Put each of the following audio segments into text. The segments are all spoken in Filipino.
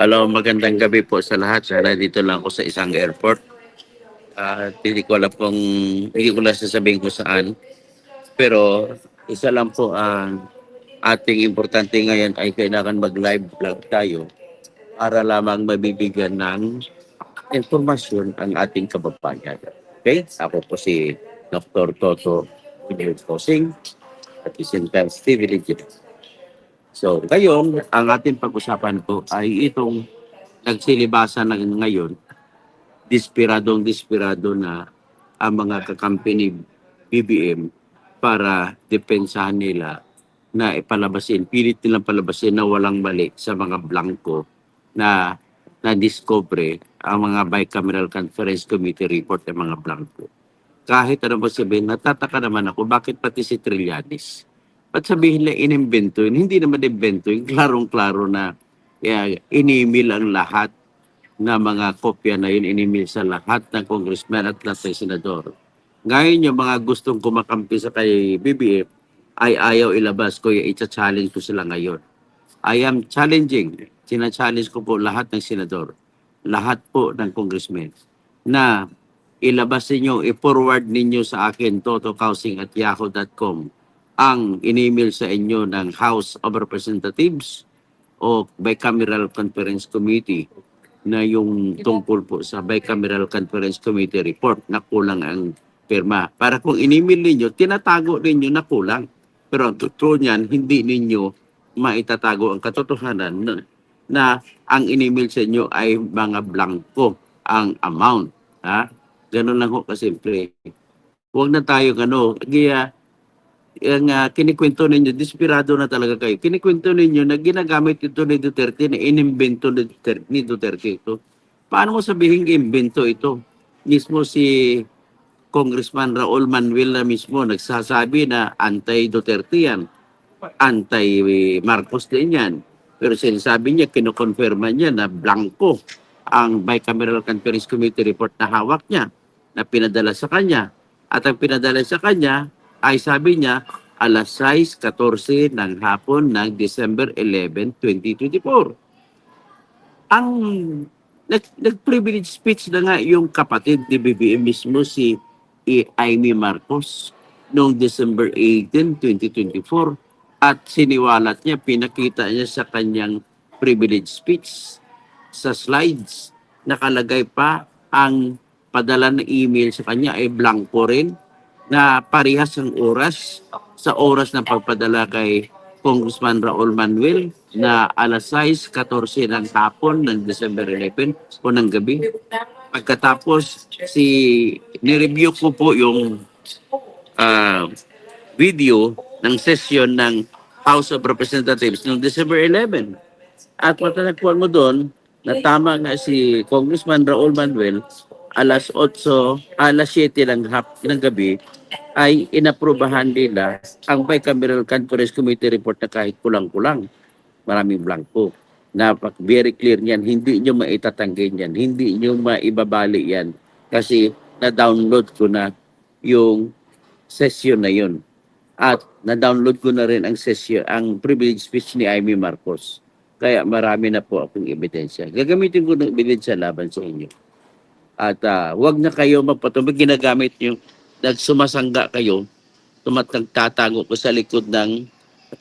Hello, magandang gabi po sa lahat. Sana dito lang ako sa isang airport. Hindi ko lang sasabihin kung saan. Pero isa lang po ang ating importante ngayon ay kailangan mag-live vlog tayo para lamang mabibigyan ng informasyon ang ating kababayan. Okay? Ako po si Dr. Toto Junior Posing at Isintan Steve Legit. So, ngayon, ang ating pag-usapan po ay itong nagsilibasan na ngayon, desperado na ang mga kakampi ni BBM para depensahan nila na pilit nilang palabasin na walang mali sa mga blanco na na-discover ang mga bicameral conference committee report ng mga blanco. Kahit ano ba sabihin, natataka naman ako, bakit pati si Trillanes? Ba't sabihin na inimbento yun? Hindi naman invento yun. Klarong-klaro na in-email ang lahat na mga kopya na yun, in-email sa lahat ng congressman at lahat ng senador. Ngayon yung mga gustong kumakampi sa kay BBM ay ayaw ilabas ko, i-challenge ko sila ngayon. I am challenging, sina-challenge ko po lahat ng senador, lahat po ng congressmen na ilabas ninyo, i-forward ninyo sa akin, totokausing@yahoo.com, ang in-email sa inyo ng House of Representatives o Bicameral Conference Committee na yung tungkol po sa Bicameral Conference Committee report na kulang ang pirma. Para kung in-email ninyo, tinatago ninyo na kulang. Pero ang totoo niyan, hindi ninyo maitatago ang katotohanan na ang in-email sa inyo ay mga blanco ang amount. Ha? Ganun lang ho kasimple. Huwag na tayo kaya kinikwento ninyo, desperado na talaga kayo. Kinikwento ninyo na ginagamit ito ni Duterte, na inimbento ni Duterte ito. Paano mo sabihin imbento ito? Mismo si Congressman Raul Manuel na mismo nagsasabi na anti-Duterte yan, anti-Marcos din yan. Pero sinasabi niya, kinukonfirma niya na blanco ang Bicameral Conference Committee report na hawak niya, na pinadala sa kanya. At ang pinadala sa kanya ay sabi niya, alas 6:14 ng hapon ng December 11, 2024. Ang nag-privilege speech na nga yung kapatid ni BBM mismo, si Amy Marcos, noong December 18, 2024. At siniwalat niya, pinakita niya sa kanyang privilege speech. Sa slides, nakalagay pa ang padala ng email sa kanya ay blanco rin, na parehas ang oras sa oras ng pagpadala kay Congressman Raul Manuel na alas 6:14 ng hapon ng December 11 o ng gabi. Pagkatapos, nireview ko po yung video ng session ng House of Representatives noong December 11. At matatagpuan mo doon na tama nga si Congressman Raul Manuel, alas 7 ng gabi ay inaprubahan nila ang Bicameral Conference Committee report na kahit kulang-kulang, maraming blanco. Na very clear niyan, hindi nyo maitatanggi yan, hindi nyo maibabali yan kasi na-download ko na yung session na yun. At na-download ko na rin ang session, ang privilege speech ni Amy Marcos. Kaya marami na po akong ebidensya. Gagamitin ko ng ebidensya laban sa inyo. At wag na kayo magpatuloy, ginagamit nyo, nagsumasangga kayo, tatago ko sa likod ng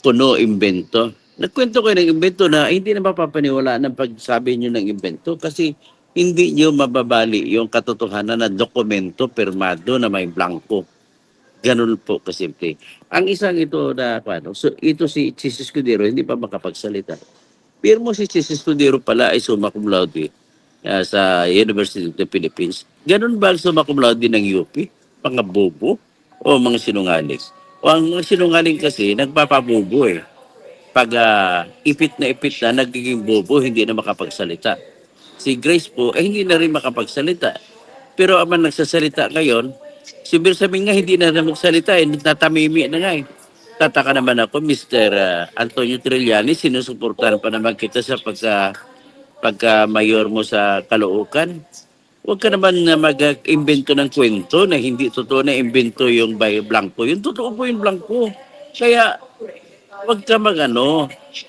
kuno imbento. Nagkwento ko ng imbento na hindi na mapapaniwala ng pagsabi nyo ng imbento kasi hindi nyo mababali yung katotohanan na dokumento pirmado na may blanco. Ganun po kasimple. Ang isang ito na, so ito si Chis Escudero, hindi pa makapagsalita. Pero mo si Chis Escudero pala ay summa cum laude sa University of the Philippines. Ganun ba ang summa cum laude ng UP? Mga bobo o mga sinungaling? O ang mga sinungaling kasi, nagpapabobo eh. Pag ipit na, nagiging bobo, hindi na makapagsalita. Si Grace po, hindi na rin makapagsalita. Pero ang nagsasalita ngayon, si Birsamin nga hindi na magsalita, natamimi na nga eh. Tataka naman ako, Mr. Antonio Trillanes, sinusuportahan pa naman kita sa pagka-mayor mo sa Caloocan. Huwag ka naman na mag-imbento ng kwento na hindi totoo na imbento yung blanco. Yung totoo po yung blanco. Kaya Huwag ka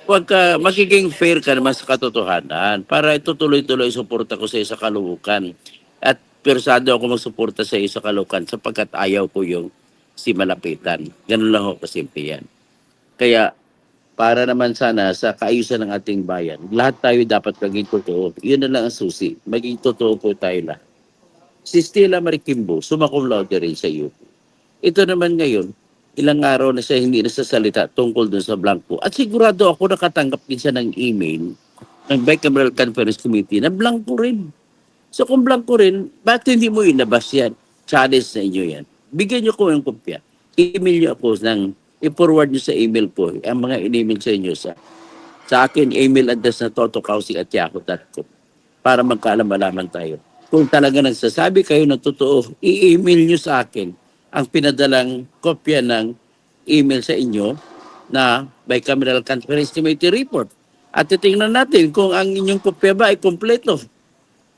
huwag ka, magiging fair ka naman sa katotohanan para itutuloy-tuloy suporta ko sa iyo sa Caloocan. At persado ako magsuporta sa iyo sa Caloocan sapagkat ayaw ko yung si Malapitan. Ganun lang ako kasimple yan. Kaya para naman sana sa kaayusan ng ating bayan, lahat tayo dapat maging totoo. Yun na lang ang susi. Maging totoo po tayo lahat. Si Stella Marikimbo, summa cum laude rin sa iyo. Ito naman ngayon, ilang araw na siya hindi nasasalita tungkol dun sa blanco. At sigurado ako nakatanggap din siya ng email ng Bicameral Conference Committee na blanco rin. So kung blanco rin, bakit hindi mo inabas yan? Challenge na inyo yan. Bigyan niyo ko yung kopya. Email niyo ako i-forward niyo sa email ko ang mga in-email sa inyo sa akin email address na totokausing@yahoo.com para magkaalam-alaman tayo. Kung talaga nagsasabi kayo ng totoo, i-email nyo sa akin ang pinadalang kopya ng email sa inyo na Bicameral Conference Committee report. At titingnan natin kung ang inyong kopya ba ay kompleto.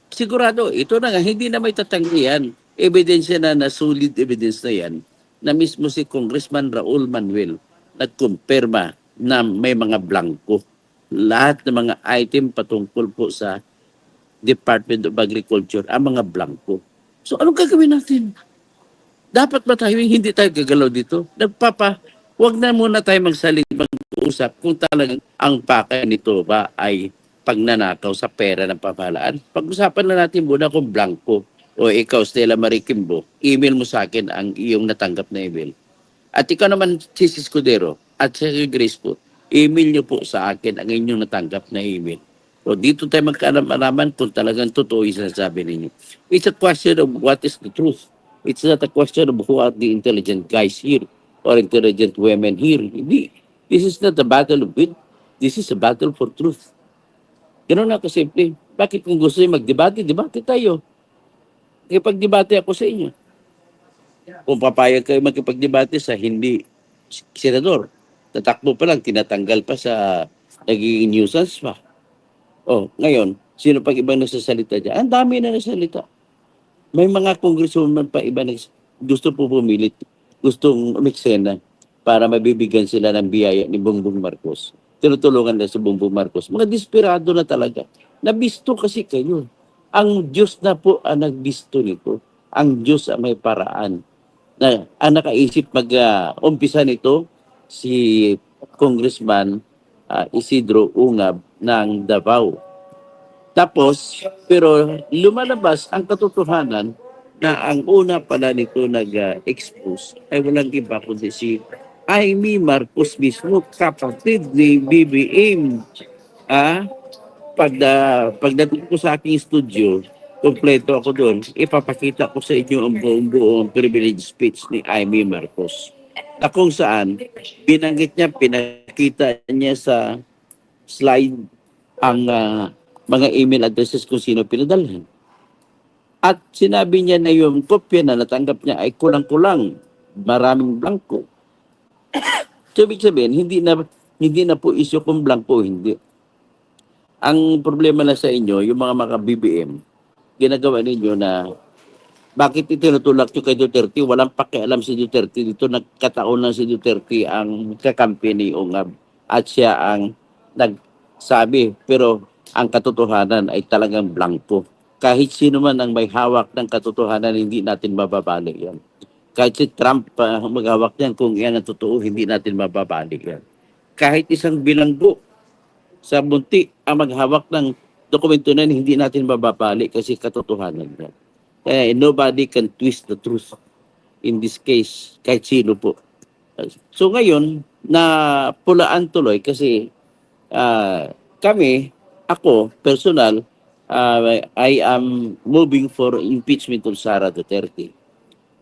Sigurado, ito na nga, hindi na may tatanggihan. Ebidensya na solid evidence na yan na mismo si Congressman Raul Manuel nagkumpirma na may mga blanco. Lahat ng mga item patungkol po sa Department of Agriculture ang mga blanco. So anong gagawin natin? Dapat ba tayo hindi tayo gagalaw dito? Huwag na muna tayo mag-usap kung talagang ang pakay nito ba ay pagnanakaw sa pera ng pamahalaan. Pag-usapan na natin muna kung blanco o ikaw, Stella Marikimbo, email mo sa akin ang iyong natanggap na email. At ikaw naman, Sis Escudero at si Grace po, email niyo po sa akin ang inyong natanggap na email. So dito tayo magkaalam-alaman kung talagang totoo yung sinasabi ninyo. It's a question of what is the truth. It's not a question of who are the intelligent guys here or intelligent women here. Hindi. This is not a battle of wit. This is a battle for truth. Ganun na kasimple. Bakit kung gusto niyo magdebate, debate tayo. Ikipagdebate ako sa inyo. Kung papayag kayo magkipagdebate sa hindi senador, tatakbo pa lang, tinatanggal pa sa nagiging nuisance pa. Oh, ngayon, sino pag ibang nagsasalita dyan? Ang dami na nagsasalita. May mga congresswoman pa iba na gusto po pumilit, gustong umiksena para mabibigyan sila ng biyaya ni Bongbong Marcos. Tinutulungan na si Bongbong Marcos. Mga desperado na talaga. Nabisto kasi kayo. Ang Diyos na po ang nagbisto nito. Ang Diyos ang may paraan. Na, ang nakaisip mag-umpisa nito, si Congressman Isidro Ungab ng Davao. Tapos, pero lumalabas ang katotohanan na ang una pala nito nag-expose ay walang iba kundi si Amy Marcos mismo, kapatid ni BBM. Ah, pagdating ko sa aking studio, kompleto ako doon, ipapakita ko sa inyo ang buong privilege speech ni Amy Marcos. Na kung saan, binanggit niya, pinakita niya sa slide ang mga email addresses kung sino pinadalhan. At sinabi niya na yung kopya na natanggap niya ay kulang-kulang, maraming blanco. So, ibig sabihin, hindi na po issue kung blanco o hindi. Ang problema na sa inyo, yung mga BBM, ginagawa ninyo na bakit itinutulak nyo kay Duterte? Walang pakialam si Duterte. Dito nagkataon lang si Duterte ang kakampi ni Ungab. At siya ang nagsabi. Pero ang katotohanan ay talagang blanco. Kahit sino man ang may hawak ng katotohanan, hindi natin mababalik yan. Kahit si Trump maghawak yan, kung yan ang totoo, hindi natin mababalik yan. Kahit isang bilanggo sa bunti ang maghawak ng dokumento na hindi natin mababalik kasi katotohanan yan. Kaya nobody can twist the truth in this case, kahit sino po. So ngayon, na pulaan tuloy kasi ako, personal, I am moving for impeachment of Sara Duterte.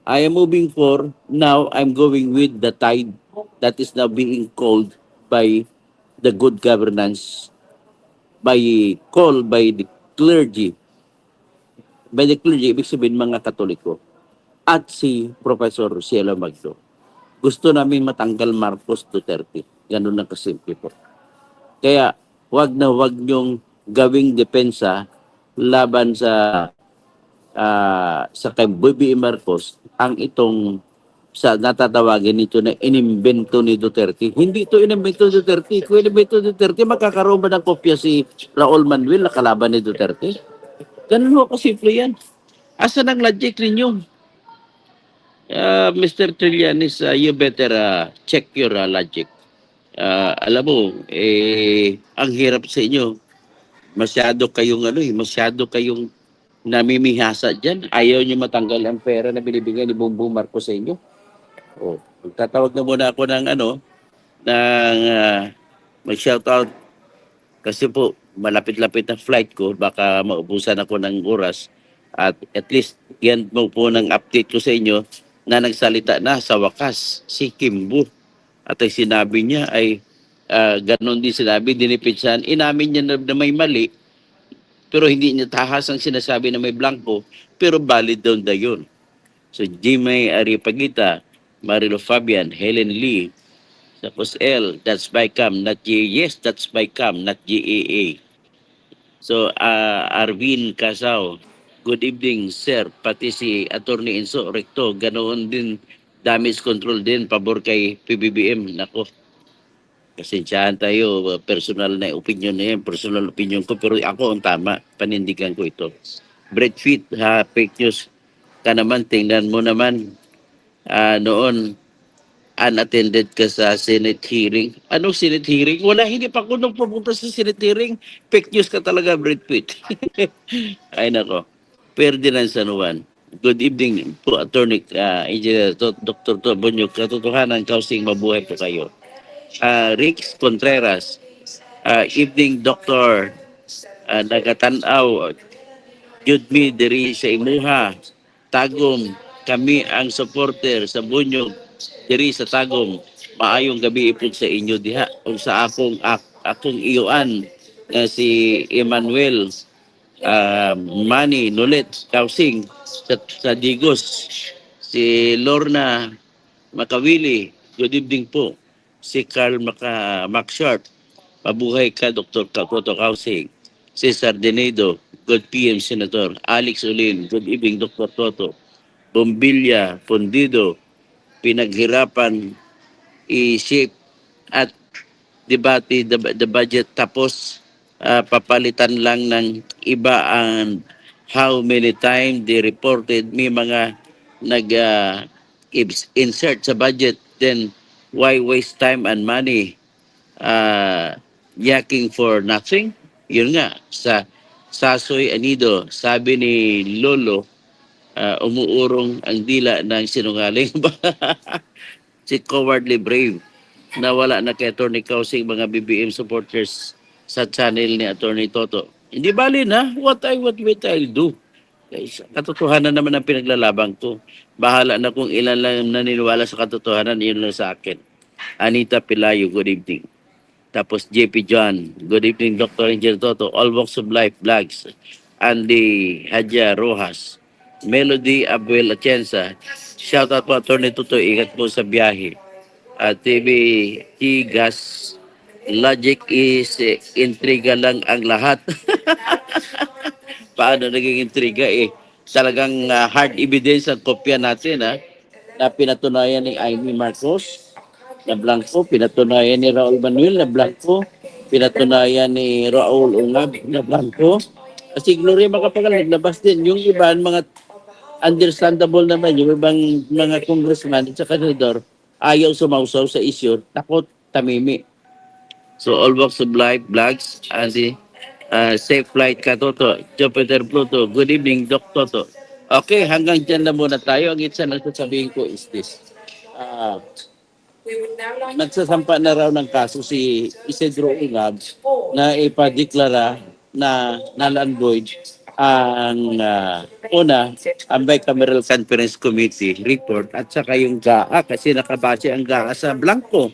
I am moving for, now I'm going with the tide that is now being called by the good governance, by the clergy. By the clergy, ibig sabihin mga Katoliko. At si Professor Cielo Magdo. Gusto namin matanggal Marcos Duterte. Ganun lang kasimple po. Kaya wag niyong gawing depensa laban sa kay BBM Marcos ang itong sa natatawagin nito na inimbento ni Duterte. Hindi ito inimbento ni Duterte. Kung inimbento ni Duterte, magkakaroon ba ng kopya si Raul Manuel na kalaban ni Duterte? Ganun ho kasimple yan. Asan ang logic ninyo? Mr. Trillanes, you better check your logic. Alam mo, ang hirap sa inyo. Masyado kayong masyado kayong namimihasa dyan. Ayaw nyo matanggal ang pera na binibigay ni Bongbong Marcos sa inyo. Oh, tatawag na muna ako ng ng mag-shoutout kasi po malapit-lapit ang flight ko, baka maubusan ako ng oras at least yan po ng update ko sa inyo na nagsalita na sa wakas si Kimbo at ang sinabi niya ay ganon din sinabi, dinipitsan, inamin niya na may mali pero hindi niya tahas ang sinasabi na may blanco pero valid daw na yun. So Jimmy Aripagita, Marilo Fabian, Helen Lee, tapos L, that's by cam, not G. Yes, that's by cam, not GAA. So, Arvin Casao, good evening, sir. Pati si Attorney Enzo Recto, ganoon din, damage control din, pabor kay PBBM. Nako, pasensyahan tayo, personal na opinion na yan, personal opinion ko, pero ako ang tama, panindigan ko ito. Breadfeet, fake news ka naman, tingnan mo naman, noon, unattended ka sa Senate hearing. Anong Senate hearing? Wala, hindi pa ako nung pumunta sa Senate hearing. Fake news ka talaga, Brad Pitt. Ay nako. Ferdinand San Juan. Good evening po, Attorney Engineer Dr. Tobonyo. Katotohanan, kausing mabuhay po kayo. Rick Contreras. Evening, Dr. Nagatanaw. Judmi diri sa imuha. Tagom, kami ang supporter sa Bunyog diri sa Tagom. Maayong gabi ipod sa inyo diha. Ug sa akong iyuan si Emmanuel Manny Nulit Kausing sa Digos. Si Lorna Makawili, good evening po. Si Carl Macshart, mabuhay ka Dr. Kakoto Kausing. Cesar Denedo, good PM Senator. Alex Ulin, good evening Dr. Toto. Bombilya, Pondido, pinaghirapan i-shape at debate the budget tapos papalitan lang ng iba ang how many times they reported may mga nag insert sa budget, then why waste time and money yaking for nothing. Yun nga sa Sasoy Anido, sabi ni Lolo, umuurong ang dila ng sinungaling. Si Cowardly Brave, nawala na kay Attorney Kausing mga BBM supporters sa channel ni Attorney Toto. Hindi bali na, what I'll do. Guys, katotohanan naman ang pinaglalaban ko. Bahala na kung ilan lang naniniwala sa katotohanan, yun lang sa akin. Anita Pilayo, good evening. Tapos JP John, good evening Dr. Angel Toto, All Walks of Life Vlogs, Andy Hadja Rojas, Melody Abuel Atienza, shout out po Attorney Toto, ingat po sa biyahe. TV Tigas, logic is intriga lang ang lahat. Paano naging intriga Talagang hard evidence ang kopya natin na pinatunayan ni Amy Marcos na blanco, pinatunayan ni Raul Manuel na blanco, pinatunayan ni Raul Ungab na blanco. Kasi Gloria Macapagal naglabas din. Yung iba, mga understandable naman, yung ibang mga congressman at saka senador, ayaw sumausaw sa issue, takot, tamimi. So, all walks of life, vlogs, and the safe flight ka, Toto. Jupiter Pluto, good evening, Doc Toto. Okay, hanggang dyan na muna tayo. Ang isa na sasabihin ko is this. Nagsasampa na raw ng kaso si Isidro Ungab na ipadeklara na null and void ang ang Bicameral Conference Committee report at saka yung GAA kasi nakabase ang GAA sa blanco.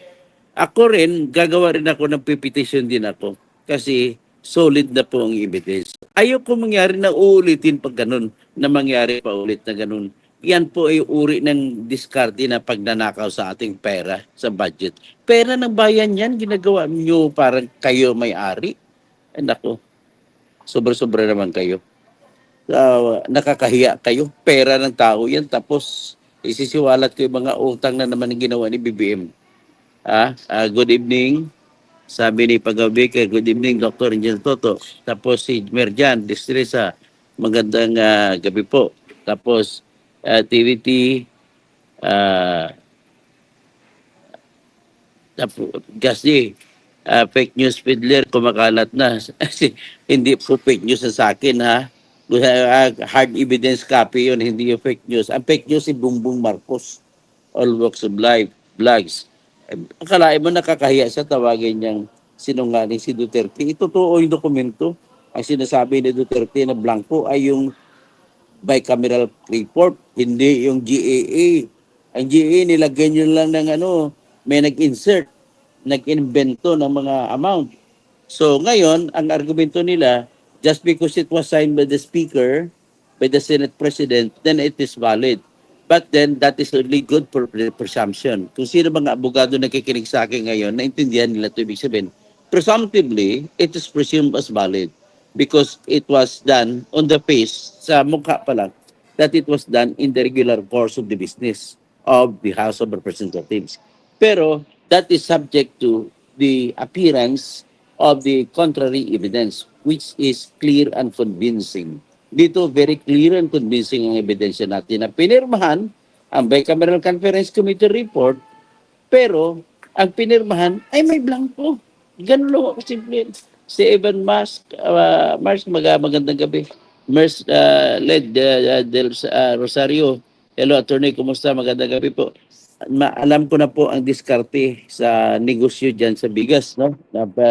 Ako rin, gagawa rin ako ng petition din ako kasi solid na po ang evidence. Ayaw ko mangyari na uulitin pag ganun, na mangyari pa ulit na ganun. Yan po ay uri ng diskarte na pagnanakaw sa ating pera sa budget. Pera ng bayan yan, ginagawa nyo parang kayo may-ari. Ay nako, sobra-sobra naman kayo. Nakakahiya kayo. Pera ng tao yan, tapos isisiwalat ko yung mga utang na naman ang ginawa ni BBM. Good evening. Sabi ni Pagabi, good evening, Dr. Angel Toto. Tapos si Merjan Destresa, magandang gabi po. Tapos TVT, uh, kasi fake news peddler kumakalat na. Hindi po fake news sa akin ha. Hard evidence copy yun, hindi yung fake news. Ang fake news si Bongbong Marcos. All walks of life, vlogs. Akalain mo nakakahiya sa tawagin niyang sinungaling si Duterte. Itotoo yung dokumento. Ang sinasabi ni Duterte na blanco ay yung bicameral report, hindi yung GAA. Ang GAA nilagyan nyo lang ng may nag-insert, nag-invento ng mga amount. So ngayon, ang argumento nila, just because it was signed by the Speaker, by the Senate President, then it is valid. But then, that is only good for presumption. Kung sino mga abogado nakikinig sa akin ngayon, naintindihan nila ito ibig sabihin. Presumptively, it is presumed as valid because it was done on the face, sa mukha pa lang, that it was done in the regular course of the business of the House of Representatives. Pero, that is subject to the appearance of the contrary evidence, which is clear and convincing. Dito, very clear and convincing ang ebidensya natin na pinirmahan ang Bicameral Conference Committee report, pero ang pinirmahan ay may blanco. Ganun lang ako simple. Si Evan Mars, magandang gabi. Mars led del Rosario. Hello, attorney, kumusta? Magandang gabi po. Alam ko na po ang diskarte sa negosyo dyan sa bigas, no?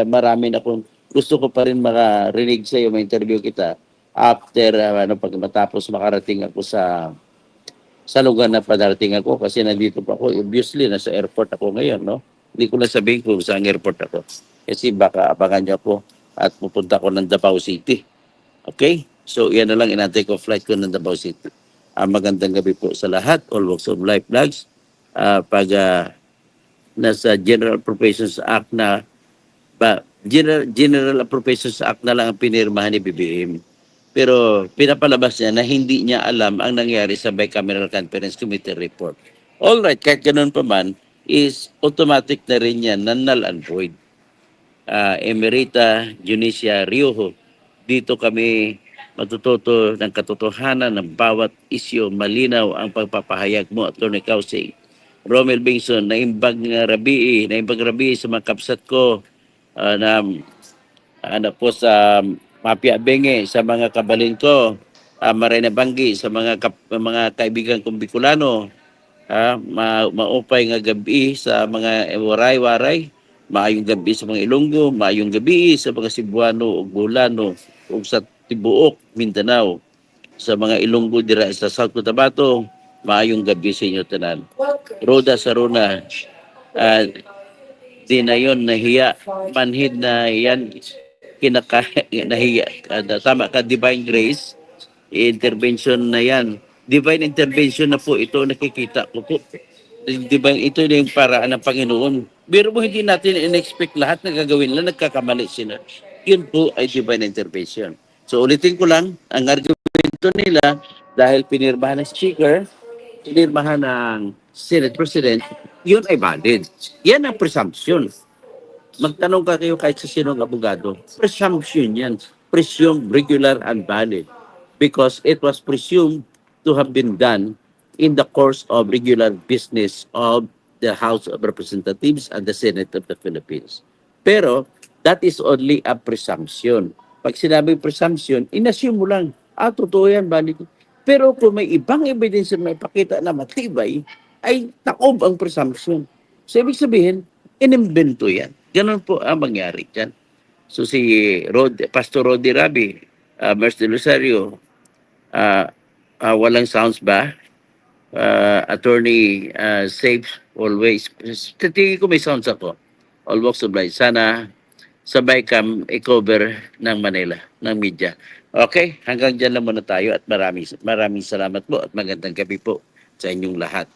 Marami na kung gusto ko pa rin makarinig sa iyo, ma-interview kita after pag matapos makarating ako sa lugar na padarating ako kasi nandito pa ako. Obviously, nasa airport ako ngayon, no? Hindi ko na sabihin kung saan airport ako. Kasi baka abangan niyo ako at pupunta ko ng Davao City. Okay? So, yan na lang inantay ko flight ko ng Davao City. Magandang gabi po sa lahat. All Walks of Life Vlogs. Pag nasa General Appropriations Act na General Appropriations Act na lang ang pinirmahan ni BBM. Pero pinapalabas niya na hindi niya alam ang nangyari sa Bicameral Conference Committee report. All right, kahit ganun pa man, is automatic na rin yan na null and void. Emerita Junicia Riojo, dito kami matututo ng katotohanan ng bawat isyo. Malinaw ang pagpapahayag mo, Atty. Cauce. Romel Bingson, naimbag rabii sa mga kapsat ko na po sa Mapia Benge, sa mga kabalin ko, Marina Banggi, sa mga kaibigan kong Bicolano, maupay nga gabi sa mga waray-waray, maayong gabi sa mga Ilonggo, maayong gabi sa mga Cebuano ug Bulano ug sa tibuok Mindanao, sa mga Ilonggo dira sa South Cotabato, maayong gabi sa inyo tanan. Roda Saruna, di na yun nahiya, manhid na yan, nahiya, tama ka, divine grace, intervention na yan. Divine intervention na po ito, nakikita ko po. Divine, ito na yung paraan ng Panginoon. Pero mo hindi natin in-expect lahat na gagawin lang, nagkakamali sila. Yun po ay divine intervention. So ulitin ko lang, ang argumento nila, dahil pinirmahan ng speaker, pinirmahan ng Senate President, yun ay valid. Yan ang presumption. Magtanong ka kayo kahit sa sinong abogado. Presumption yan. Presumed regular and valid. Because it was presumed to have been done in the course of regular business of the House of Representatives and the Senate of the Philippines. Pero, that is only a presumption. Pag sinabing presumption, inassume mo lang, totoo yan, valid. Pero kung may ibang evidence na ipakita na matibay, ay takob ang presumption. So, ibig sabihin, inimbento yan. Ganun po ang mangyari dyan. So, si Pastor Rodi Rabi, Mercy Rosario, walang sounds ba? Attorney Safe Always. Tingin ko may sounds ako. All walks of life. Sana sabay kam i-cover ng Manila, ng media. Okay, hanggang dyan lang muna tayo at maraming salamat po at magandang gabi po sa inyong lahat.